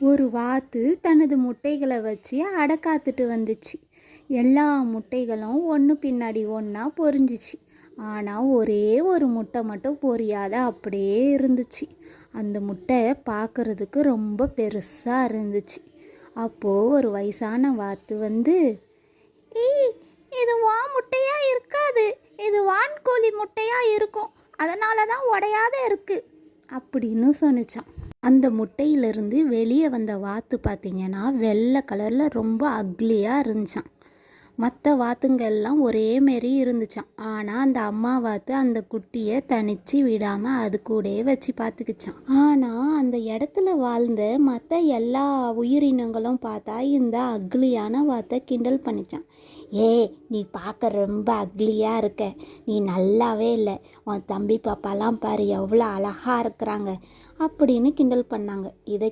ஒரு வாத்து தனது முட்டைகளை வச்சு அடை காத்துட்டு வந்துச்சு. எல்லா முட்டைகளும் ஒன்று பின்னாடி ஒன்றா பொரிஞ்சிச்சு. ஆனால் ஒரே ஒரு முட்டை மட்டும் பொரியாத அப்படியே இருந்துச்சு. அந்த முட்டை பார்க்குறதுக்கு ரொம்ப பெருசாக இருந்துச்சு. அப்போது ஒரு வயசான வாத்து வந்து, ஏய், இது முட்டையா இருக்காது, இது வான்கோழி முட்டையா இருக்கும், அதனால தான் உடையாத இருக்கு அப்படின்னு சொன்னிச்சான். அந்த முட்டையிலிருந்து வெளியே வந்த வாத்து பார்த்திங்கன்னா வெள்ளை கலரில் ரொம்ப அக்லியாக இருந்துச்சான். மற்ற வாத்துங்கெல்லாம் ஒரே மாரி இருந்துச்சான். ஆனால் அந்த அம்மா வாத்து அந்த குட்டியை தனிச்சு விடாமல் அது கூடயே வச்சு பார்த்துக்கிச்சான். ஆனால் அந்த இடத்துல வாழ்ந்த மற்ற எல்லா உயிரினங்களும் பார்த்தா இந்த அக்லியான வாத்தை கிண்டல் பண்ணிச்சான். நீ பார்க்க ரொம்ப அக்லியாக இருக்க, நீ நல்லாவே இல்லை, உன் தம்பி பாப்பாலாம் பாரு எவ்வளோ அழகாக இருக்கிறாங்க அப்படின்னு கிண்டல் பண்ணாங்க. இதை